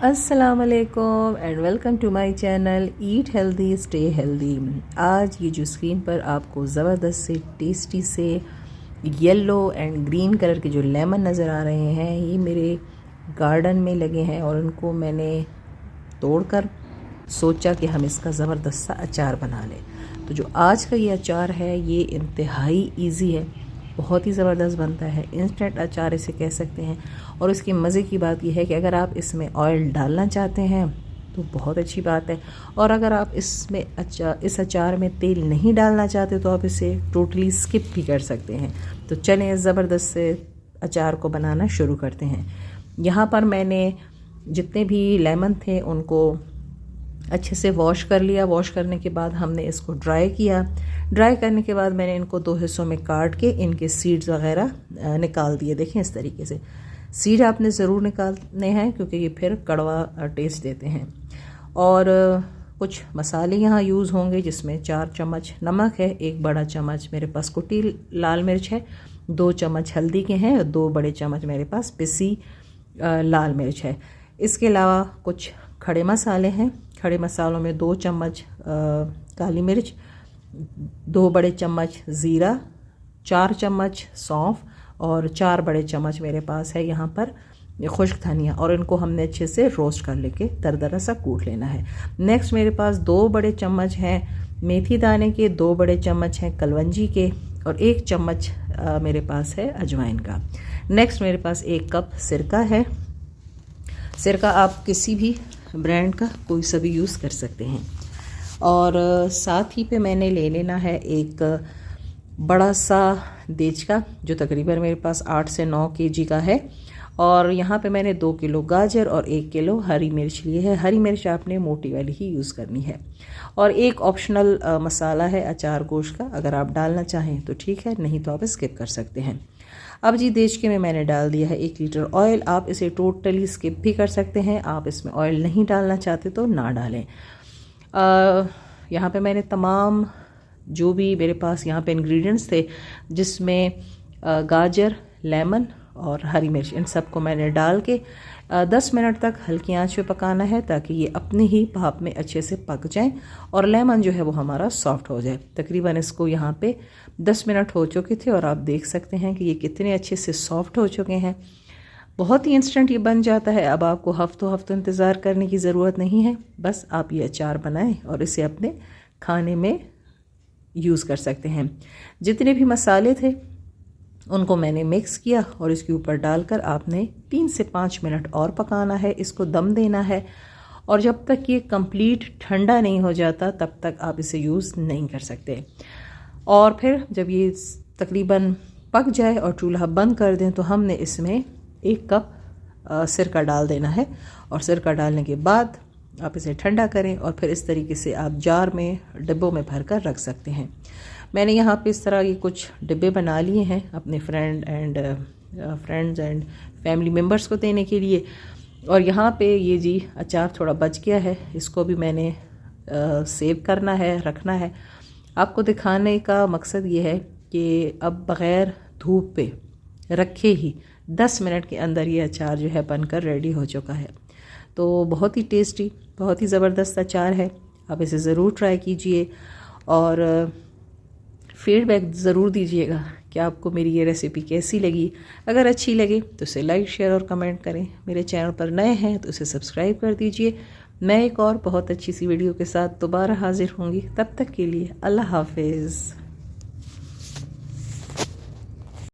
अस्सलामुअलैकुम and welcome to my channel eat healthy stay healthy. आज ये जो स्क्रीन पर आपको ज़बरदस्त से टेस्टी से येलो एंड ग्रीन कलर के जो लेमन नज़र आ रहे हैं, ये मेरे गार्डन में लगे हैं और उनको मैंने तोड़कर सोचा कि हम इसका ज़बरदस्त सा अचार बना लें। तो जो आज का ये अचार है ये इंतहाई ईजी है, बहुत ही ज़बरदस्त बनता है। इंस्टेंट अचार इसे कह सकते हैं। और इसकी मज़े की बात यह है कि अगर आप इसमें ऑयल डालना चाहते हैं तो बहुत अच्छी बात है, और अगर आप इसमें इस अचार में तेल नहीं डालना चाहते तो आप इसे टोटली स्किप भी कर सकते हैं। तो चलें ज़बरदस्त से अचार को बनाना शुरू करते हैं। यहाँ पर मैंने जितने भी लेमन थे उनको अच्छे से वॉश कर लिया। वॉश करने के बाद हमने इसको ड्राई किया। ड्राई करने के बाद मैंने इनको दो हिस्सों में काट के इनके सीड्स वगैरह निकाल दिए। देखें इस तरीके से सीड आपने ज़रूर निकालने हैं क्योंकि ये फिर कड़वा टेस्ट देते हैं। और कुछ मसाले यहाँ यूज़ होंगे जिसमें 4 चम्मच नमक है, 1 बड़ा चम्मच मेरे पास कुटी लाल मिर्च है, 2 चम्मच हल्दी के हैं और 2 बड़े चम्मच मेरे पास पिसी लाल मिर्च है। इसके अलावा कुछ खड़े मसाले हैं। खड़े मसालों में 2 चम्मच काली मिर्च, 2 बड़े चम्मच ज़ीरा, 4 चम्मच सौंफ और 4 बड़े चम्मच मेरे पास है यहाँ पर खुश्क धनिया, और इनको हमने अच्छे से रोस्ट कर लेके दरदरा सा कूट लेना है। नेक्स्ट मेरे पास 2 बड़े चम्मच हैं मेथी दाने के, 2 बड़े चम्मच हैं कलवंजी के और 1 चम्मच मेरे पास है अजवाइन का। नेक्स्ट मेरे पास 1 कप सिरका है। सिरका आप किसी भी ब्रांड का कोई सा भी यूज़ कर सकते हैं। और साथ ही पे मैंने ले लेना है एक बड़ा सा देचका जो तकरीबन मेरे पास 8 से 9 केजी का है। और यहाँ पे मैंने 2 किलो गाजर और 1 किलो हरी मिर्च लिए है। हरी मिर्च आपने मोटी वाली ही यूज़ करनी है। और एक ऑप्शनल मसाला है अचार गोश्त का, अगर आप डालना चाहें तो ठीक है, नहीं तो आप स्किप कर सकते हैं। अब जी देचके में मैंने डाल दिया है 1 लीटर ऑयल। आप इसे टोटली स्किप भी कर सकते हैं, आप इसमें ऑयल नहीं डालना चाहते तो ना डालें। यहाँ पे मैंने तमाम जो भी मेरे पास यहाँ पे इंग्रेडिएंट्स थे जिसमें गाजर, लेमन और हरी मिर्च, इन सब को मैंने डाल के 10 मिनट तक हल्की आंच पे पकाना है ताकि ये अपनी ही भाप में अच्छे से पक जाएं और लेमन जो है वो हमारा सॉफ्ट हो जाए। तकरीबन इसको यहाँ पे 10 मिनट हो चुके थे और आप देख सकते हैं कि ये कितने अच्छे से सॉफ्ट हो चुके हैं। बहुत ही इंस्टेंट ये बन जाता है। अब आपको हफ्तों इंतज़ार करने की ज़रूरत नहीं है, बस आप ये अचार बनाएं और इसे अपने खाने में यूज़ कर सकते हैं। जितने भी मसाले थे उनको मैंने मिक्स किया और इसके ऊपर डालकर आपने 3 से 5 मिनट और पकाना है, इसको दम देना है। और जब तक ये कंप्लीट ठंडा नहीं हो जाता तब तक आप इसे यूज़ नहीं कर सकते। और फिर जब ये तकरीबन पक जाए और चूल्हा बंद कर दें तो हमने इसमें 1 कप सिरका डाल देना है। और सिरका डालने के बाद आप इसे ठंडा करें और फिर इस तरीके से आप जार में डिब्बों में भर कर रख सकते हैं। मैंने यहाँ पे इस तरह ये कुछ डिब्बे बना लिए हैं अपने फ्रेंड्स एंड फैमिली मेम्बर्स को देने के लिए। और यहाँ पे ये जी अचार थोड़ा बच गया है, इसको भी मैंने सेव करना है, रखना है। आपको दिखाने का मकसद ये है कि अब बग़ैर धूप पे रखे ही 10 मिनट के अंदर ये अचार जो है बनकर रेडी हो चुका है। तो बहुत ही टेस्टी, बहुत ही ज़बरदस्त अचार है। आप इसे ज़रूर ट्राई कीजिए और फीडबैक ज़रूर दीजिएगा कि आपको मेरी ये रेसिपी कैसी लगी। अगर अच्छी लगे तो इसे लाइक, शेयर और कमेंट करें। मेरे चैनल पर नए हैं तो इसे सब्सक्राइब कर दीजिए। मैं एक और बहुत अच्छी सी वीडियो के साथ दोबारा हाजिर होंगी। तब तक के लिए अल्लाह हाफिज़।